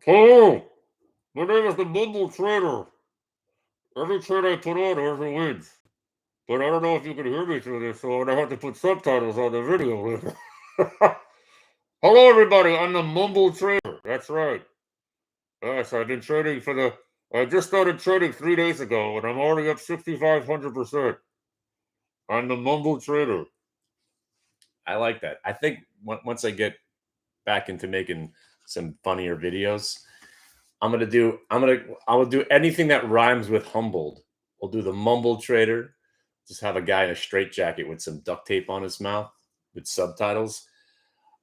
Hello, my name is the Mumbled Trader. Every trade I put on, whoever wins. But I don't know if you can hear me through this, so I'm gonna have to put subtitles on the video. Hello, everybody. I'm the Mumbled Trader. That's right. Yes, I've been trading for the. I just started trading 3 days ago, and I'm already up 6,500%. I'm the Mumbled Trader. I like that. I think once I get back into making some funnier videos, I will do anything that rhymes with humbled. We'll do the mumbled trader. Just have a guy in a straitjacket with some duct tape on his mouth with subtitles.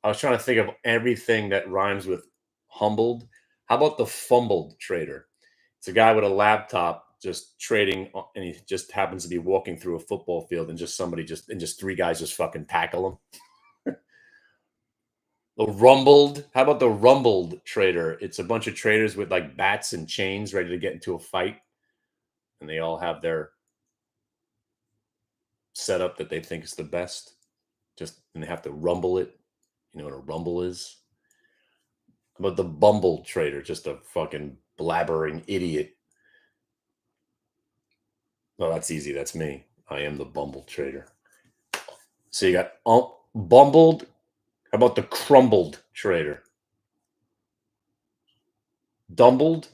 I was trying to think of everything that rhymes with humbled. How about the fumbled trader? It's a guy with a laptop just trading, and he just happens to be walking through a football field, and just three guys just fucking tackle him. The rumbled. How about the rumbled trader? It's a bunch of traders with like bats and chains ready to get into a fight, and they all have their setup that they think is the best. And they have to rumble it. You know what a rumble is? How about the bumbled trader? Just a fucking blabbering idiot. Well, that's easy. That's me. I am the bumbled trader. So you got bumbled. How about the crumbled trader? Dumbled,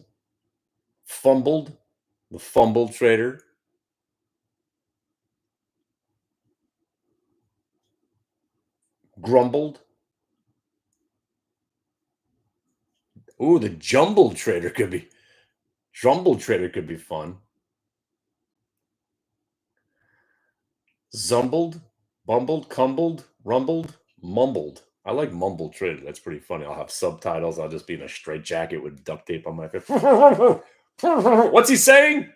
fumbled, the fumbled trader. Grumbled. Ooh, the jumbled trader could be. Jumbled trader could be fun. Zumbled, bumbled, cumbled, rumbled, mumbled. I like mumbled trader. That's pretty funny. I'll have subtitles. I'll just be in a straitjacket with duct tape on my face. What's he saying?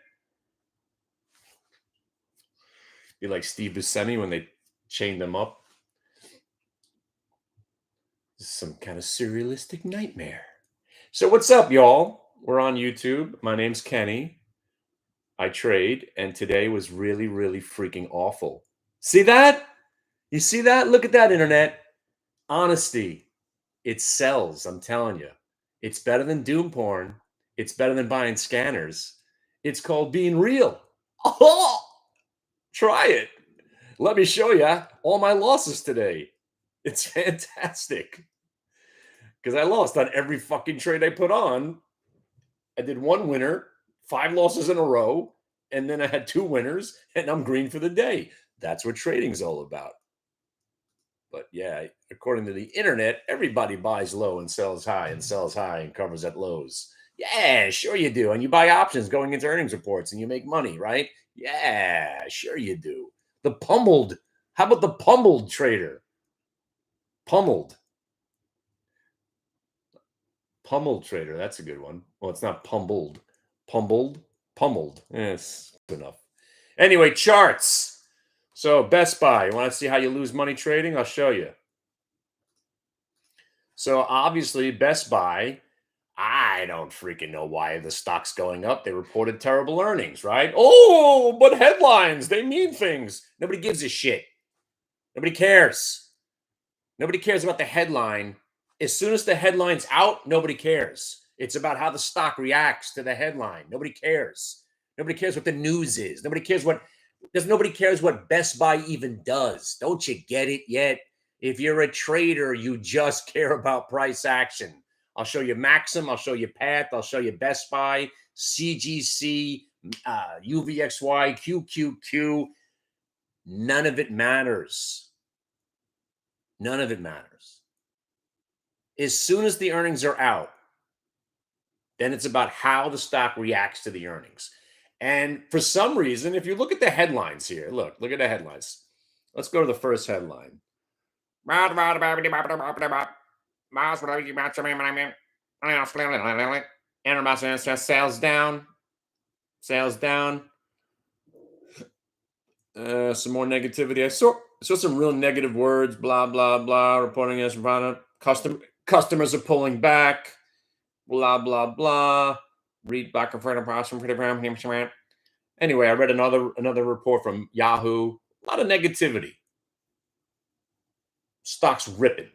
Be like Steve Buscemi when they chained him up. Some kind of surrealistic nightmare. So what's up, y'all? We're on YouTube. My name's Kenny. I trade, and today was really, really freaking awful. See that? You see that? Look at that, internet. Honesty. It sells, I'm telling you. It's better than doom porn. It's better than buying scanners. It's called being real. Oh, try it. Let me show you all my losses today. It's fantastic. Because I lost on every fucking trade I put on. I did one winner, 5 losses in a row, and then I had 2 winners, and I'm green for the day. That's what trading's all about. But yeah, according to the internet, everybody buys low and sells high and covers at lows. Yeah, sure you do. And you buy options going into earnings reports and you make money, right? Yeah, sure you do. The pummeled. How about the pummeled trader? Pummeled. Pummeled trader. That's a good one. Well, it's not pummeled. Pummeled. Pummeled. Yes, enough. Anyway, charts. So Best Buy. You want to see how you lose money trading? I'll show you. So obviously, Best Buy, I don't freaking know why the stock's going up. They reported terrible earnings, right? Oh, but headlines, they mean things. Nobody gives a shit. Nobody cares. Nobody cares about the headline. As soon as the headline's out, nobody cares. It's about how the stock reacts to the headline. Nobody cares. Nobody cares what the news is. Nobody cares what Best Buy even does. Don't you get it yet? If you're a trader, you just care about price action. I'll show you Maxim. I'll show you Path. I'll show you Best Buy, CGC, UVXY, QQQ. None of it matters. None of it matters. As soon as the earnings are out, then it's about how the stock reacts to the earnings. And for some reason, if you look at the headlines here, look at the headlines. Let's go to the first headline. Sales down. Sales down. Some more negativity. I saw some real negative words. Blah blah blah. Reporting as customers are pulling back. Blah blah blah. Read back and forth. Anyway, I read another report from Yahoo. A lot of negativity. Stocks ripping.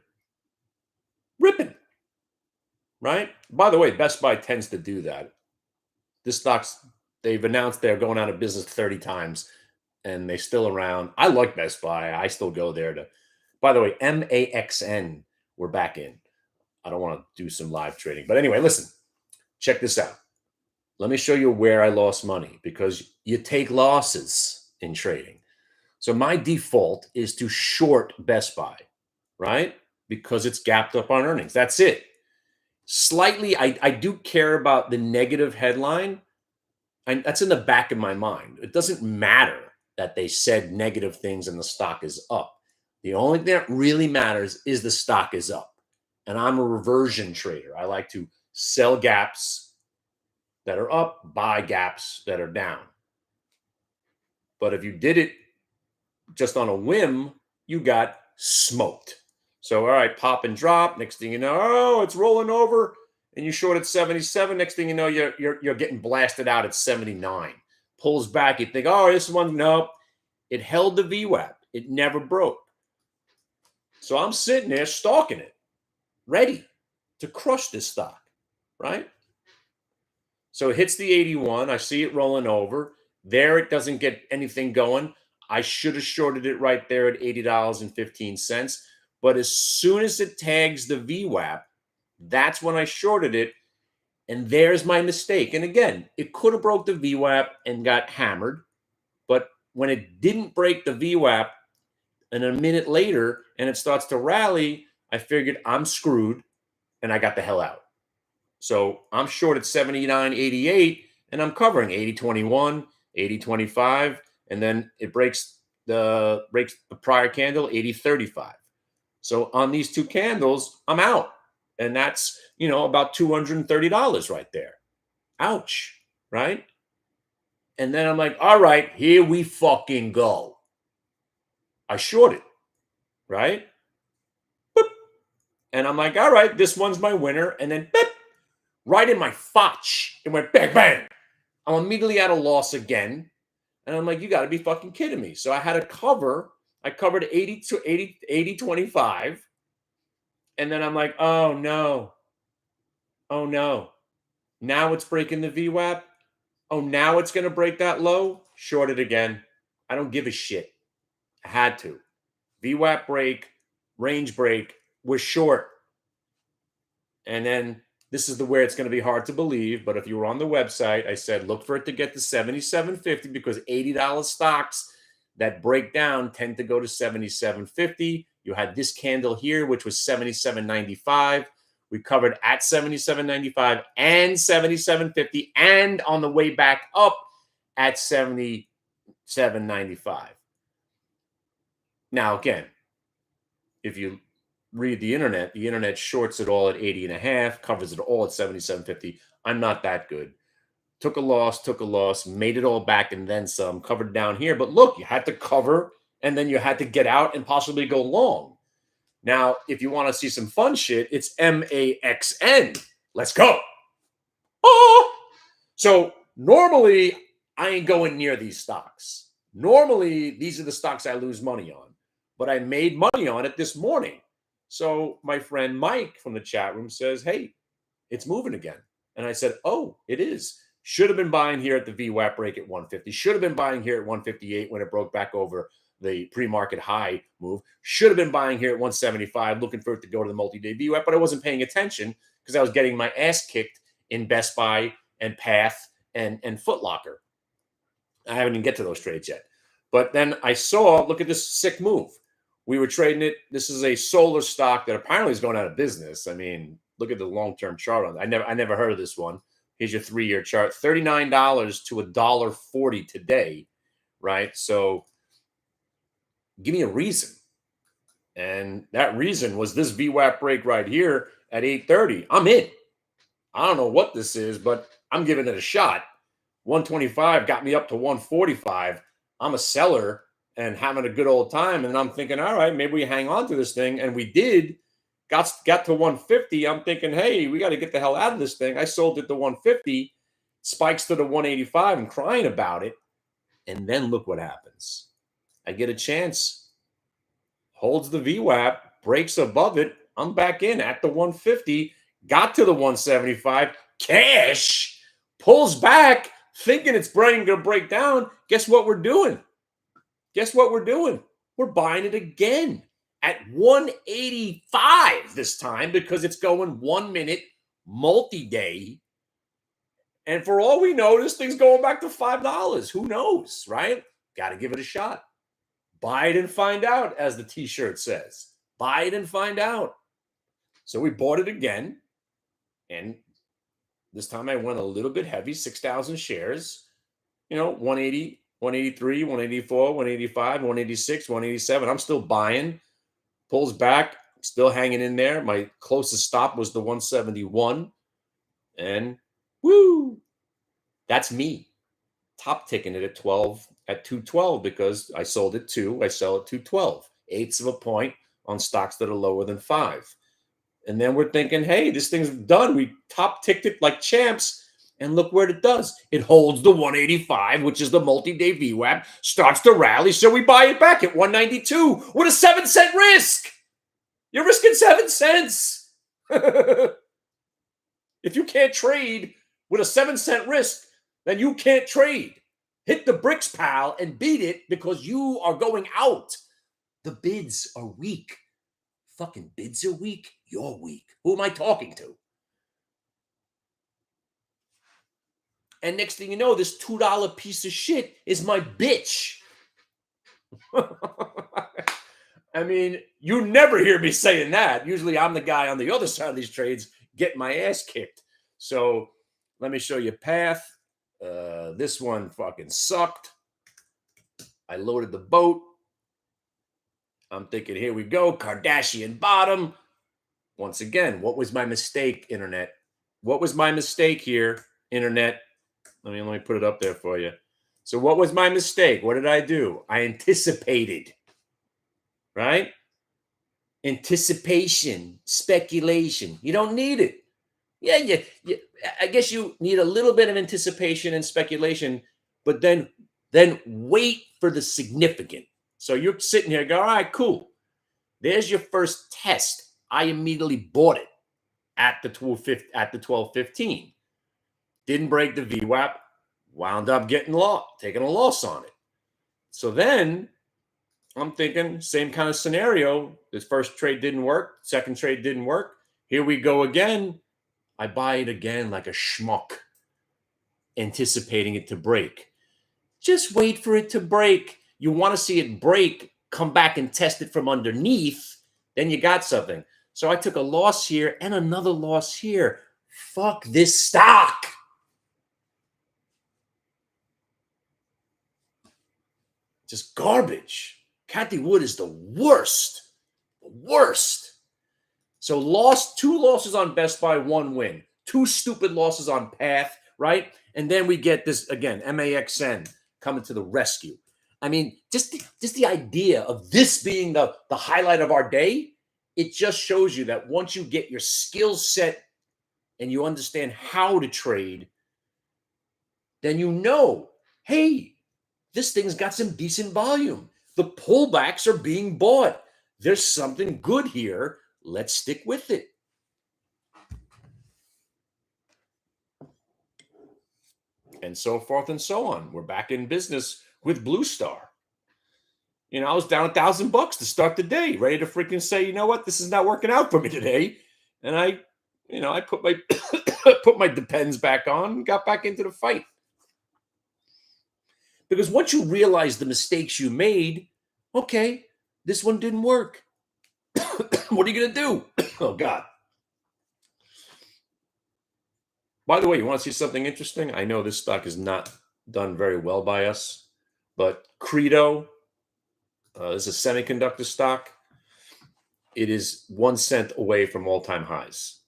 right? By the way, Best Buy tends to do that. This stock's, they've announced they're going out of business 30 times and they're still around. I like Best Buy. I still go there to, by the way, MAXN, we're back in. I don't want to do some live trading. But anyway, listen, check this out. Let me show you where I lost money because you take losses in trading. So my default is to short Best Buy, right? Because it's gapped up on earnings. That's it. Slightly, I do care about the negative headline. That's in the back of my mind. It doesn't matter that they said negative things and the stock is up. The only thing that really matters is the stock is up. And I'm a reversion trader. I like to sell gaps that are up, buy gaps that are down. But if you did it just on a whim, you got smoked. So, all right, pop and drop. Next thing you know, oh, it's rolling over, and you short at 77. Next thing you know, you're getting blasted out at 79. Pulls back. You think, oh, this one, no. It held the VWAP. It never broke. So I'm sitting there stalking it, ready to crush this stock, right? So it hits the 81. I see it rolling over. There, it doesn't get anything going. I should have shorted it right there at $80.15. But as soon as it tags the VWAP, that's when I shorted it. And there's my mistake. And again, it could have broke the VWAP and got hammered. But when it didn't break the VWAP, and a minute later, and it starts to rally, I figured I'm screwed, and I got the hell out. So I'm short at 79.88, and I'm covering 80.21, 80.25, and then it breaks the prior candle 80.35. So on these two candles, I'm out, and that's about $230 right there. Ouch, right? And then I'm like, all right, here we fucking go. I shorted, right? Boop. And I'm like, all right, this one's my winner, and then boop, right in my fotch, it went bang, bang. I'm immediately at a loss again. And I'm like, you got to be fucking kidding me. So I had a cover. I covered 80 to 80, 25. And then I'm like, oh no. Oh no. Now it's breaking the VWAP. Oh, now it's going to break that low. Short it again. I don't give a shit. I had to. VWAP break, range break. We're short. And then this is where it's going to be hard to believe, but if you were on the website, I said look for it to get to 77.50 because $80 stocks that break down tend to go to 77.50. You had this candle here, which was 77.95. We covered at 77.95 and 77.50, and on the way back up at 77.95. Now, again, if you read the internet shorts it all at 80.5, covers it all at 77.50. I'm not that good. Took a loss, made it all back and then some, covered down here. But look, you had to cover and then you had to get out and possibly go long. Now, if you want to see some fun shit, it's MAXN. Let's go. Oh! So normally I ain't going near these stocks. Normally, these are the stocks I lose money on. But I made money on it this morning. So my friend Mike from the chat room says, hey, it's moving again. And I said, oh, it is. Should have been buying here at the VWAP break at 150. Should have been buying here at 158 when it broke back over the pre-market high move. Should have been buying here at 175, looking for it to go to the multi-day VWAP, but I wasn't paying attention because I was getting my ass kicked in Best Buy and Path and Foot Locker. I haven't even get to those trades yet. But then I saw, look at this sick move. We were trading it. This is a solar stock that apparently is going out of business. I mean, look at the long-term chart on it. I never heard of this one. Here's your 3-year chart. $39 to $1.40 today, right? So give me a reason. And that reason was this VWAP break right here at 8:30. I'm in. I don't know what this is, but I'm giving it a shot. 125 got me up to 145. I'm a seller and having a good old time. And I'm thinking, all right, maybe we hang on to this thing. And we did. Got to 150. I'm thinking, hey, we got to get the hell out of this thing. I sold it to 150, spikes to the 185 and crying about it. And then look what happens. I get a chance, holds the VWAP, breaks above it. I'm back in at the 150, got to the 175, cash, pulls back, thinking it's going to break down. Guess what we're doing? We're buying it again at 185 this time because it's going 1 minute multi-day. And for all we know, this thing's going back to $5. Who knows, right? Got to give it a shot. Buy it and find out, as the t-shirt says. Buy it and find out. So we bought it again. And this time I went a little bit heavy, 6,000 shares. 180, 183, 184, 185, 186, 187. I'm still buying. Pulls back. Still hanging in there. My closest stop was the 171. And woo! That's me. Top ticking it at 212 because I sold it 2. I sell at 212. Eighths of a point on stocks that are lower than 5. And then we're thinking, hey, this thing's done. We top ticked it like champs. And look what it does. It holds the 185, which is the multi-day VWAP, starts to rally. So we buy it back at 192 with a 7-cent risk. You're risking 7 cents. If you can't trade with a 7-cent risk, then you can't trade. Hit the bricks, pal, and beat it because you are going out. The bids are weak. Fucking bids are weak. You're weak. Who am I talking to? And next thing you know, this $2 piece of shit is my bitch. I mean, you never hear me saying that. Usually I'm the guy on the other side of these trades getting my ass kicked. So let me show you path. This one fucking sucked. I loaded the boat. I'm thinking, here we go. Kardashian bottom. Once again, what was my mistake, Internet? What was my mistake here, Internet? Let me put it up there for you. So what was my mistake? What did I do? I anticipated. Right? Anticipation, speculation. You don't need it. Yeah, I guess you need a little bit of anticipation and speculation, but then wait for the significant. So you're sitting here going, all right, cool. There's your first test. I immediately bought it at the 12.15. Didn't break the VWAP. Wound up taking a loss on it. So then I'm thinking, same kind of scenario. This first trade didn't work. Second trade didn't work. Here we go again. I buy it again like a schmuck, anticipating it to break. Just wait for it to break. You want to see it break, come back and test it from underneath, then you got something. So I took a loss here and another loss here. Fuck this stock. Just garbage. Cathy Wood is the worst. The worst. So two losses on Best Buy, 1 win. 2 stupid losses on Path, right? And then we get this, again, MAXN coming to the rescue. I mean, just the idea of this being the highlight of our day, it just shows you that once you get your skill set and you understand how to trade, then you know, hey, this thing's got some decent volume. The pullbacks are being bought. There's something good here. Let's stick with it. And so forth and so on. We're back in business with Blue Star. I was down $1,000 to start the day, ready to freaking say, you know what, this is not working out for me today. And I put my put my Depends back on and got back into the fight. Because once you realize the mistakes you made, okay, this one didn't work. What are you going to do? Oh, God. By the way, you want to see something interesting? I know this stock is not done very well by us, but Credo is a semiconductor stock. It is 1 cent away from all-time highs.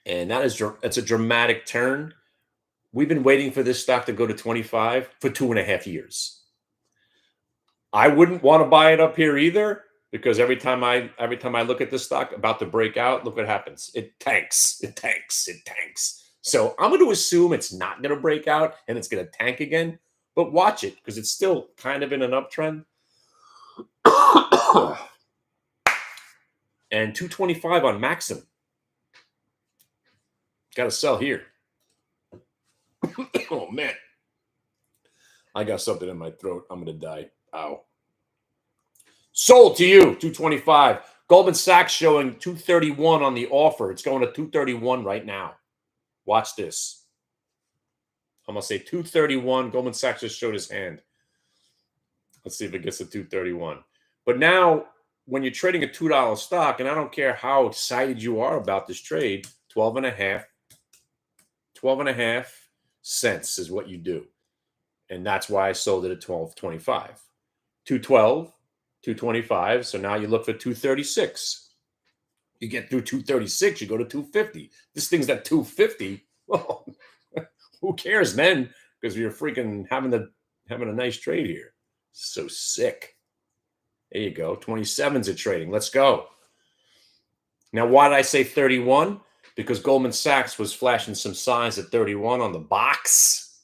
And that's a dramatic turn. We've been waiting for this stock to go to 25 for 2.5 years. I wouldn't want to buy it up here either, because every time I look at this stock about to break out, look what happens. It tanks. So I'm going to assume it's not going to break out and it's going to tank again, but watch it because it's still kind of in an uptrend. And 225 on Maxim. Got to sell here. Oh, man. I got something in my throat. I'm going to die. Ow. Sold to you, 225. Goldman Sachs showing 231 on the offer. It's going to 231 right now. Watch this. I'm going to say 231. Goldman Sachs just showed his hand. Let's see if it gets to 231. But now, when you're trading a $2 stock, and I don't care how excited you are about this trade, 12 and a half cents is what you do. And that's why I sold it at 12.25. 212, 225. So now you look for 236. You get through 236, you go to 250. This thing's at 250. Well, who cares then? Because you're freaking having a nice trade here. So sick. There you go. 27's a trading. Let's go. Now, why did I say 31? Because Goldman Sachs was flashing some signs at 31 on the box.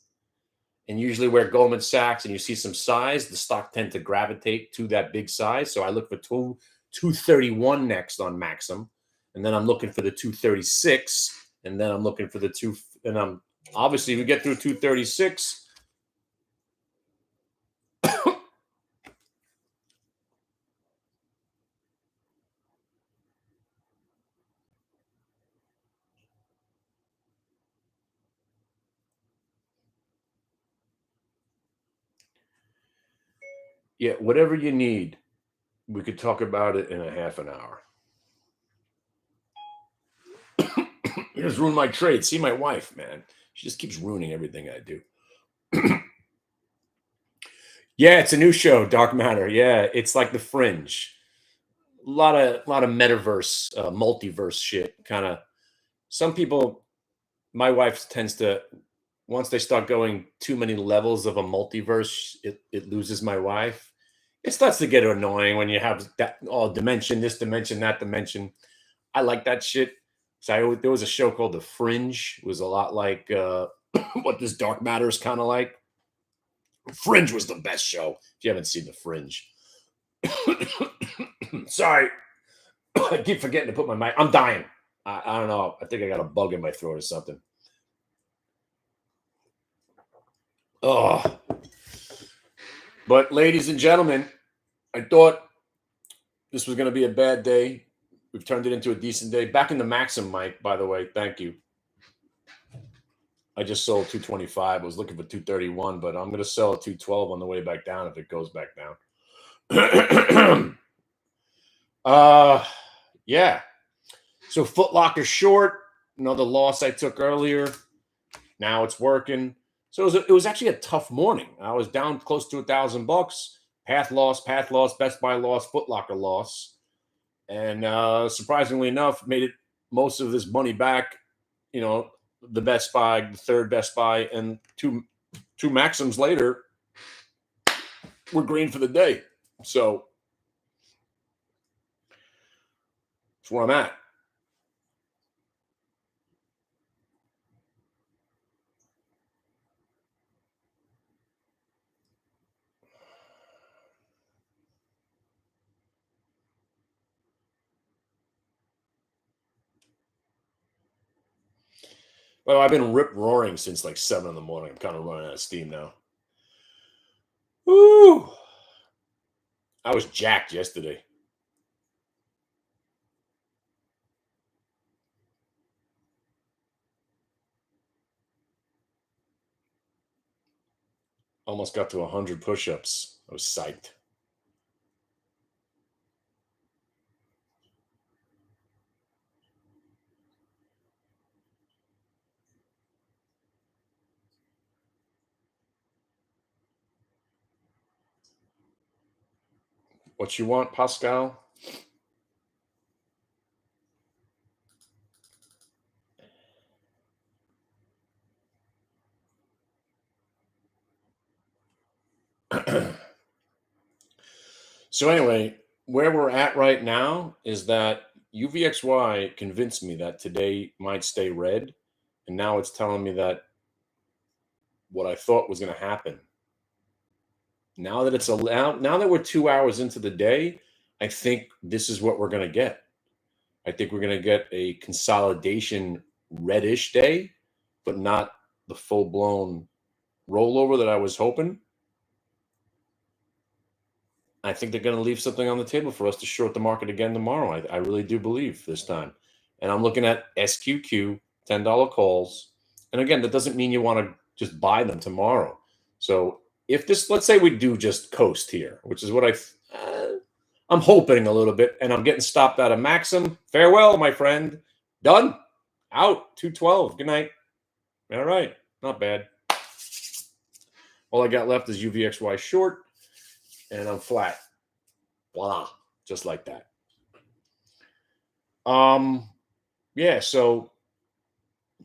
And usually where Goldman Sachs and you see some size, the stock tend to gravitate to that big size. So I look for 231 next on Maxim. And then I'm looking for the 236. And then I'm looking for the obviously we get through 236. Yeah, whatever you need, we could talk about it in a half an hour. You just ruined my trade. See my wife, man. She just keeps ruining everything I do. Yeah, it's a new show, Dark Matter. Yeah, it's like The Fringe. A lot of metaverse, multiverse shit. Kind of. Some people, my wife tends to, once they start going too many levels of a multiverse, it loses my wife. It starts to get annoying when you have that dimension, this dimension, that dimension. I like that shit. So there was a show called The Fringe. It was a lot like what this Dark Matter is kind of like. Fringe was the best show. If you haven't seen The Fringe. Sorry. I keep forgetting to put my mic. I'm dying. I don't know. I think I got a bug in my throat or something. Oh. But ladies and gentlemen, I thought this was going to be a bad day. We've turned it into a decent day. Back in the Maxim, Mike, by the way. Thank you. I just sold 225. I was looking for 231, but I'm going to sell at 212 on the way back down if it goes back down. Yeah. So Foot Locker short, another loss I took earlier. Now it's working. So it was actually a tough morning. I was down close to $1,000. Path loss, Best Buy loss, Foot Locker loss. And surprisingly enough, made it most of this money back, the Best Buy, the third Best Buy, and two Maxims later, we're green for the day. So that's where I'm at. Well, I've been rip roaring since like 7 in the morning. I'm kind of running out of steam now. Woo! I was jacked yesterday. Almost got to 100 push-ups. I was psyched. What you want, Pascal? So anyway, where we're at right now is that UVXY convinced me that today might stay red, and now it's telling me that what I thought was going to happen. Now that it's allowed, now that we're 2 hours into the day, I think this is what we're going to get. I think we're going to get a consolidation reddish day, but not the full-blown rollover that I was hoping. I think they're going to leave something on the table for us to short the market again tomorrow. I really do believe this time. And I'm looking at SQQ, $10 calls. And again, that doesn't mean you want to just buy them tomorrow. So if this, let's say we do just coast here, which is what I'm hoping a little bit, and I'm getting stopped out of Maxim. Farewell, my friend. Done. Out. 212. Good night. All right. Not bad. All I got left is UVXY short, and I'm flat. Voila. Just like that. Yeah, so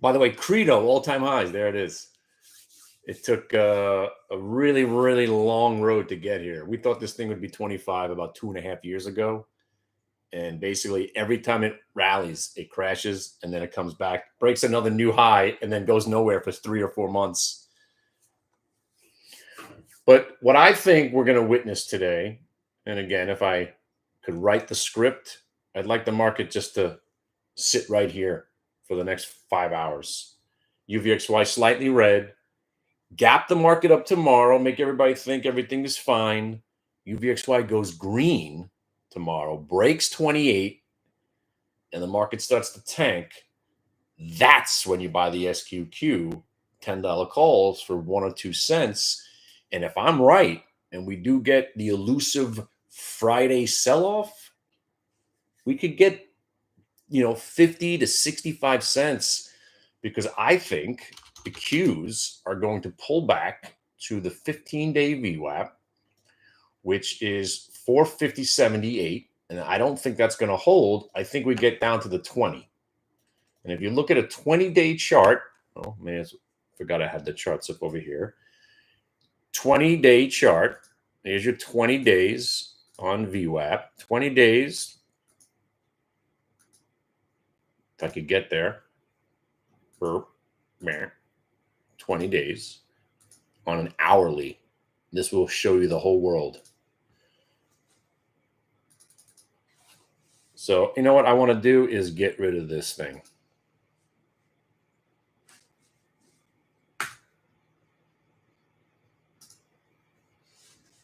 by the way, Credo, all-time highs. There it is. It took a really, really long road to get here. We thought this thing would be 25 about 2.5 years ago. And basically every time it rallies, it crashes, and then it comes back, breaks another new high, and then goes nowhere for 3 or 4 months. But what I think we're going to witness today, and again, if I could write the script, I'd like the market just to sit right here for the next 5 hours. UVXY slightly red. Gap the market up tomorrow, make everybody think everything is fine. UVXY goes green tomorrow, breaks 28, and the market starts to tank. That's when you buy the SQQ $10 calls for 1 or 2 cents. And if I'm right, and we do get the elusive Friday sell-off, we could get 50 to 65 cents, because I think the Qs are going to pull back to the 15-day VWAP, which is 450.78. And I don't think that's going to hold. I think we get down to the 20. And if you look at a 20-day chart, oh man, I forgot I had the charts up over here. 20-day chart. There's your 20 days on VWAP. 20 days. If I could get there. 20 days on an hourly. This will show you the whole world. So, you know what I want to do is get rid of this thing.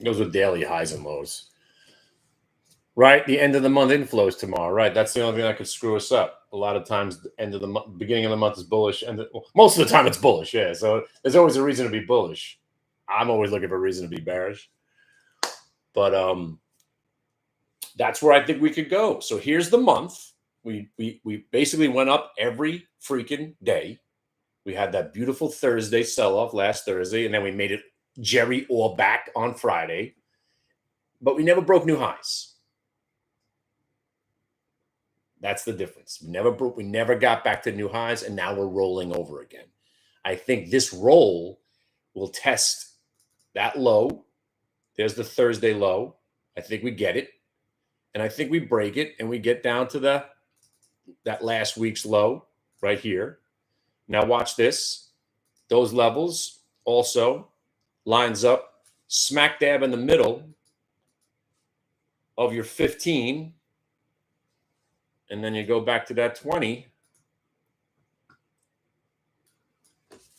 Those are daily highs and lows. Right? The end of the month inflows tomorrow. Right? That's the only thing that could screw us up. A lot of times, the end of the month, beginning of the month is bullish, and most of the time it's bullish. Yeah. So there's always a reason to be bullish. I'm always looking for a reason to be bearish. But that's where I think we could go. So here's the month. We basically went up every freaking day. We had that beautiful Thursday sell-off last Thursday, and then we made it Jerry Orr back on Friday. But we never broke new highs. That's the difference. We never got back to new highs, and now we're rolling over again. I think this roll will test that low. There's the Thursday low. I think we get it. And I think we break it, and we get down to that last week's low right here. Now watch this. Those levels also lines up smack dab in the middle of your 15. And then you go back to that 20.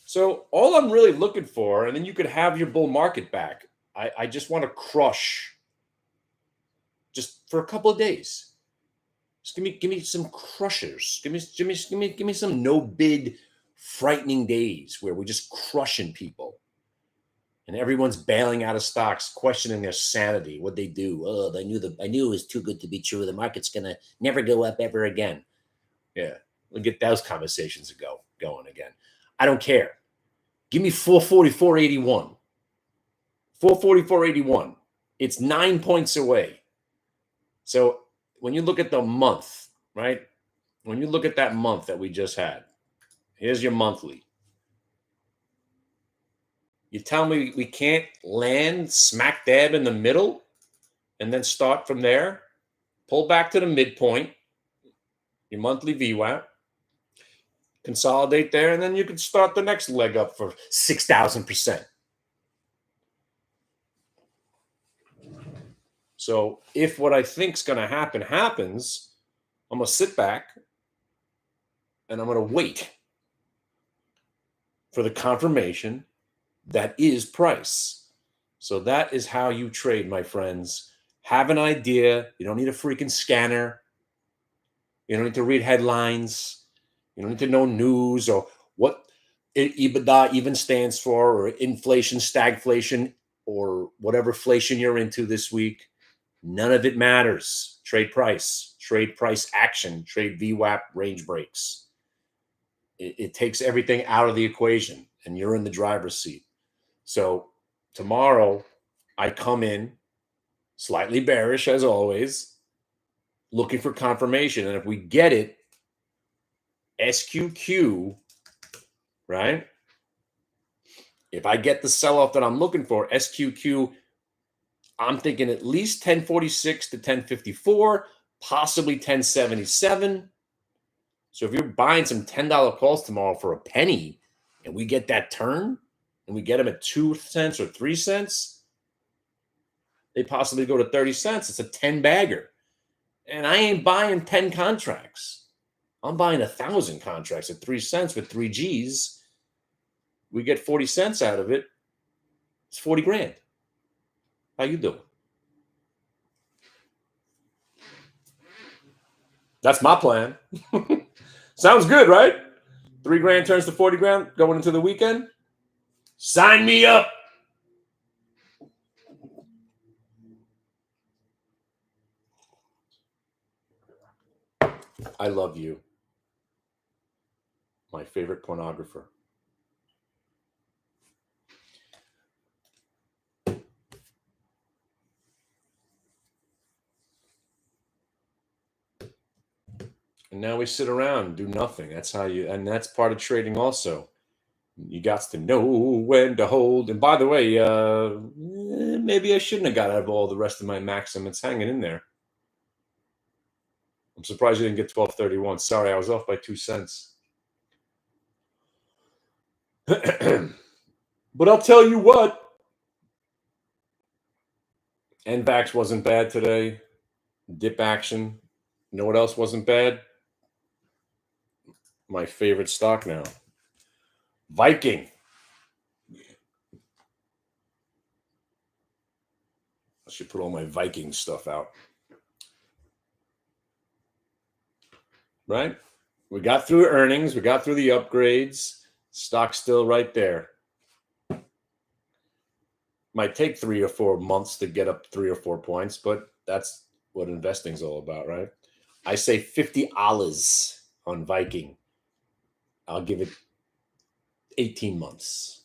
So all I'm really looking for, and then you could have your bull market back. I just want to crush just for a couple of days. Just give me some crushers. Give me some no bid frightening days where we're just crushing people. And everyone's bailing out of stocks, questioning their sanity, what they do. Oh, I knew it was too good to be true. The market's gonna never go up ever again. Yeah, we'll get those conversations going again. I don't care. Give me 444.81. 444.81. It's 9 points away. So when you look at the month, right? When you look at that month that we just had, here's your monthly. You tell me we can't land smack dab in the middle and then start from there, pull back to the midpoint, your monthly VWAP, consolidate there, and then you can start the next leg up for 6,000%. So if what I think is going to happen happens, I'm going to sit back and I'm going to wait for the confirmation that is price. So that is how you trade, my friends. Have an idea. You don't need a freaking scanner. You don't need to read headlines. You don't need to know news or what EBITDA even stands for, or inflation, stagflation, or whatever inflation you're into this week. None of it matters. Trade price action, trade VWAP range breaks. It takes everything out of the equation, and you're in the driver's seat. So tomorrow, I come in slightly bearish as always, looking for confirmation. And if we get it, SQQ, right? If I get the sell-off that I'm looking for, SQQ, I'm thinking at least 1046 to 1054, possibly 1077. So if you're buying some $10 calls tomorrow for a penny, and we get that turn, and we get them at 2 cents or 3 cents, they possibly go to 30 cents. It's a 10 bagger. And I ain't buying 10 contracts. I'm buying 1,000 contracts at 3 cents with 3 G's. We get 40 cents out of it. It's 40 grand. How you doing? That's my plan. Sounds good, right? 3 grand turns to 40 grand going into the weekend. Sign me up. I love you. My favorite pornographer. And now we sit around and do nothing. That's how you, and that's part of trading also. You got to know when to hold. And by the way, maybe I shouldn't have got out of all the rest of my Maxim. It's hanging in there. I'm surprised you didn't get 1231. Sorry, I was off by 2 cents. But I'll tell you what. NVAX wasn't bad today. Dip action. You know what else wasn't bad? My favorite stock now. Viking. I should put all my Viking stuff out. Right? We got through earnings. We got through the upgrades. Stock's still right there. Might take 3 or 4 months to get up 3 or 4 points, but that's what investing's all about, right? I say 50 dollars on Viking. I'll give it 18 months.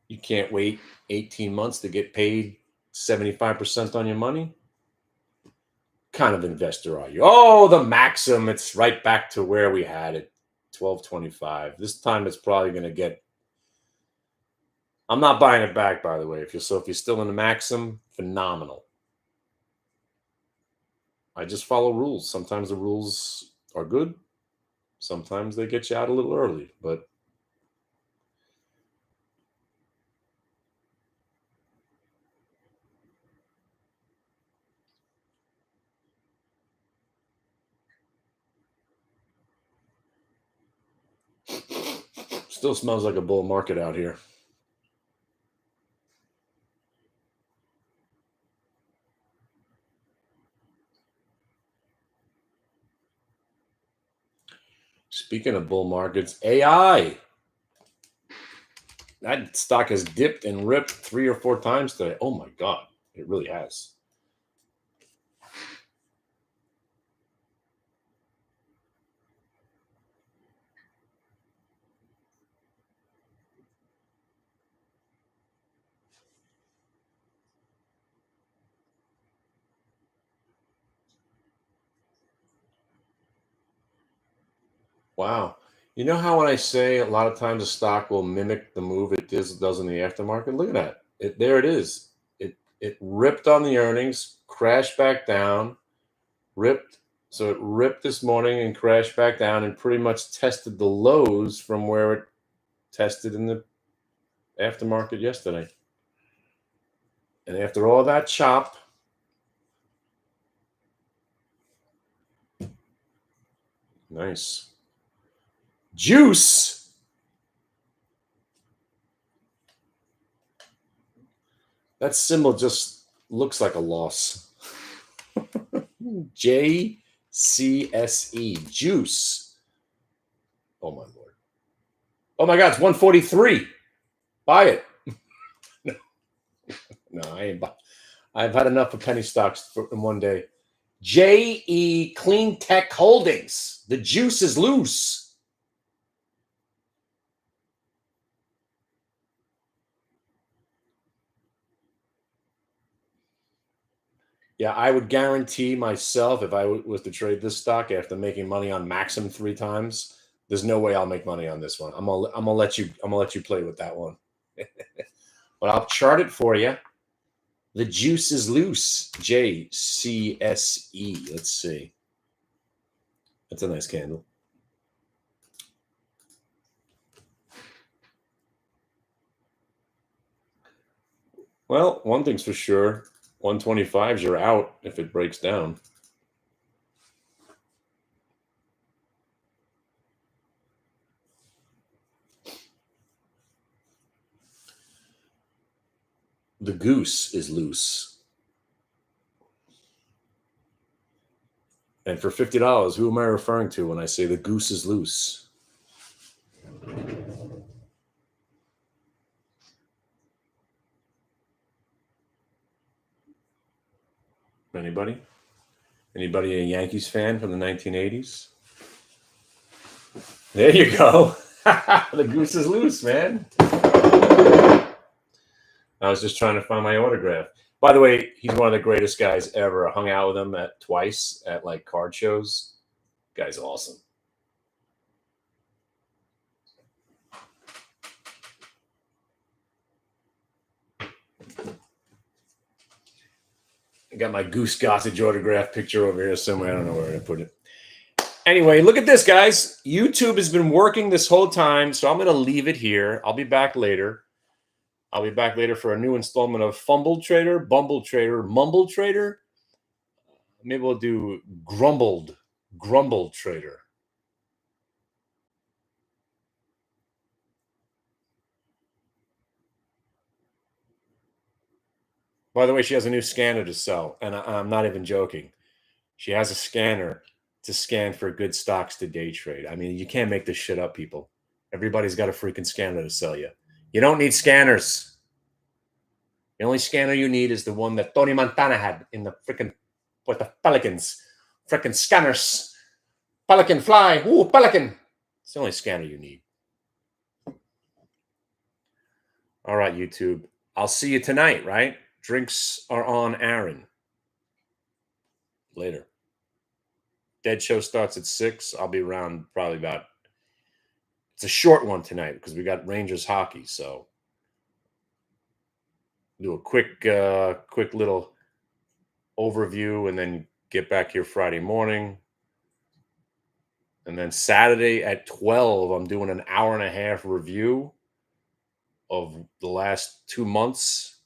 You can't wait 18 months to get paid 75% on your money? What kind of investor are you? Oh, the Maxim, it's right back to where we had it, 1225. This time it's probably going to get, I'm not buying it back, by the way. If you're still in the Maxim, phenomenal. I just follow rules. Sometimes the rules are good. Sometimes they get you out a little early, but still smells like a bull market out here. Speaking of bull markets, AI. That stock has dipped and ripped 3 or 4 times today. Oh my God, it really has. Wow. You know how when I say a lot of times a stock will mimic the move it does in the aftermarket? Look at that. There it is. It ripped on the earnings, crashed back down, ripped. So it ripped this morning and crashed back down and pretty much tested the lows from where it tested in the aftermarket yesterday. And after all that chop, Nice. Juice. That symbol just looks like a loss. JCSE. Juice. Oh, my Lord. Oh, my God. It's 143. Buy it. No, I ain't buy. I've had enough of penny stocks in one day. JE Clean Tech Holdings. The juice is loose. Yeah, I would guarantee myself if I was to trade this stock after making money on Maxim 3 times, there's no way I'll make money on this one. I'm gonna let you play with that one. But I'll chart it for you. The juice is loose. JCSE. Let's see. That's a nice candle. Well, one thing's for sure. 125s, you're out if it breaks down. The goose is loose. And for $50, who am I referring to when I say the goose is loose? Anybody? Anybody a Yankees fan from the 1980s? There you go. The goose is loose, man. I was just trying to find my autograph. By the way, he's one of the greatest guys ever. I hung out with him twice at like card shows. Guy's awesome. I got my Goose Gossage autograph picture over here somewhere. I don't know where to put it. Anyway, look at this, guys. YouTube has been working this whole time, so I'm going to leave it here. I'll be back later. I'll be back later for a new installment of Fumbled Trader, Bumble Trader, Mumbled Trader. Maybe we'll do Grumbled Trader. By the way, she has a new scanner to sell, and I'm not even joking. She has a scanner to scan for good stocks to day trade. I mean, you can't make this shit up, people. Everybody's got a freaking scanner to sell you. You don't need scanners. The only scanner you need is the one that Tony Montana had in the freaking, with the Pelicans. Freaking scanners. Pelican fly. Ooh, Pelican. It's the only scanner you need. All right, YouTube. I'll see you tonight, right? Drinks are on Aaron. Later. Dead show starts at 6. I'll be around probably about. It's a short one tonight because we got Rangers hockey. So do a quick little overview and then get back here Friday morning. And then Saturday at 12, I'm doing an hour and a half review of the last 2 months.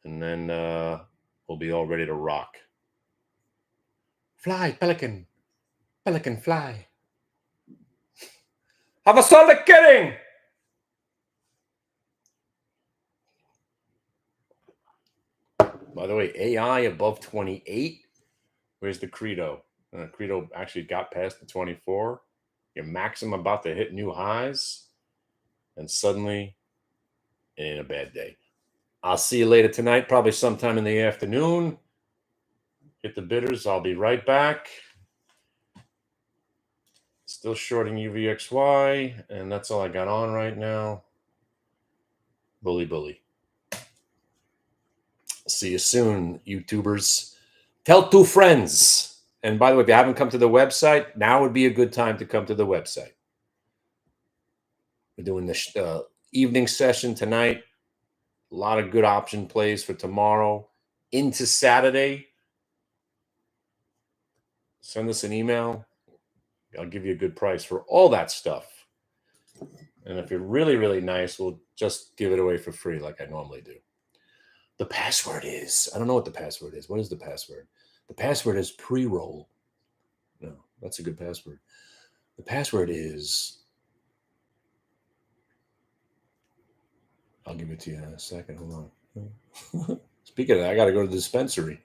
And then we'll be all ready to rock. Fly, Pelican. Pelican, fly. Have a solid kidding. By the way, AI above 28. Where's the Credo? Credo actually got past the 24. Your Maxim about to hit new highs. And suddenly, it ain't a bad day. I'll see you later tonight, probably sometime in the afternoon. Hit the bidders. I'll be right back. Still shorting UVXY, and that's all I got on right now. Bully. See you soon, YouTubers. Tell 2 friends. And by the way, if you haven't come to the website, now would be a good time to come to the website. We're doing this evening session tonight. A lot of good option plays for tomorrow into Saturday. Send us an email. I'll give you a good price for all that stuff. And if you're really, really nice, we'll just give it away for free like I normally do. The password is, I don't know what the password is. What is the password? The password is pre-roll. No, that's a good password. The password is... I'll give it to you in a second. Hold on. Speaking of that, I got to go to the dispensary.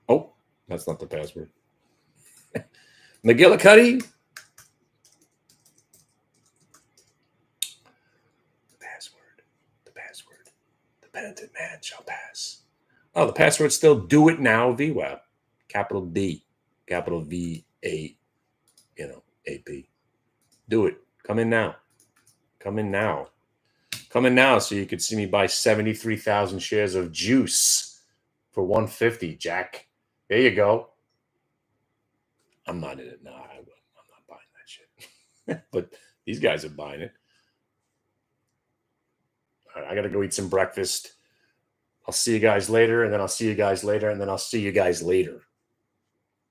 Oh, that's not the password. McGillicuddy. The password. The penitent man shall pass. Oh, the password's still do it now VWAP. Capital D, capital V-A, AP. Do it. Come in now. Come in now. Come in now so you could see me buy 73,000 shares of juice for $150, Jack. There you go. I'm not in it. No, I'm not buying that shit. But these guys are buying it. All right, I got to go eat some breakfast. I'll see you guys later, and then I'll see you guys later, and then I'll see you guys later.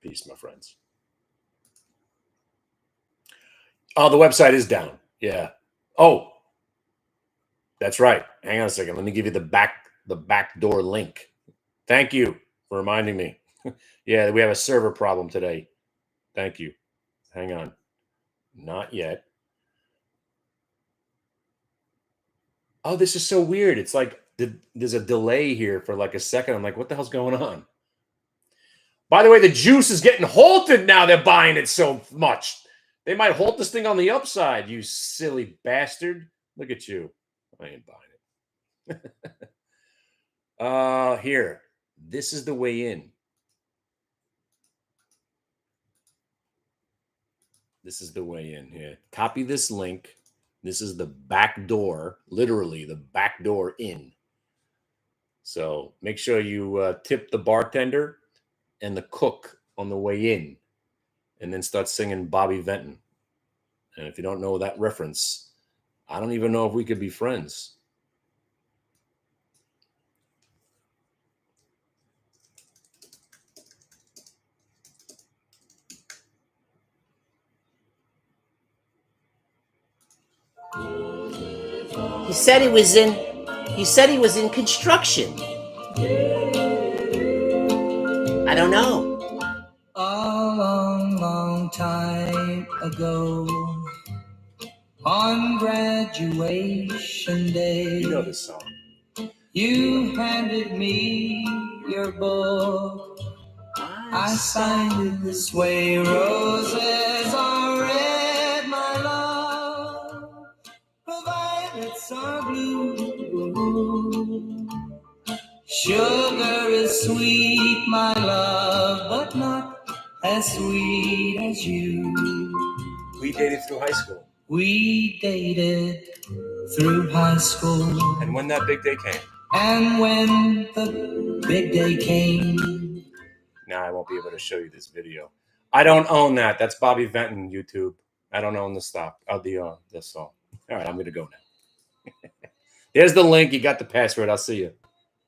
Peace, my friends. Oh, the website is down. Yeah. Oh, that's right. Hang on a second. Let me give you the backdoor link. Thank you for reminding me. Yeah, we have a server problem today. Thank you. Hang on. Not yet. Oh, this is so weird. It's like there's a delay here for like a second. I'm like, what the hell's going on? By the way, the juice is getting halted now. They're buying it so much. They might halt this thing on the upside, you silly bastard. Look at you. I ain't buying it. Here. This is the way in. This is the way in here. Copy this link. This is the back door, literally the back door in. So make sure you tip the bartender and the cook on the way in, and then start singing Bobby Vinton. And if you don't know that reference, I don't even know if we could be friends. He said he was in construction. I don't know. A long, long time ago, on graduation day, You know this song. you handed me your book. I signed it this way. Roses are red, my love. Violets are blue. Sugar is sweet, my love, but not as sweet as you. We dated through high school. We dated through high school. And when that big day came. And when the big day came. Now I won't be able to show you this video. I don't own that. That's Bobby Vinton, YouTube. I don't own the stock of the song. All right, I'm going to go now. There's the link. You got the password. I'll see you.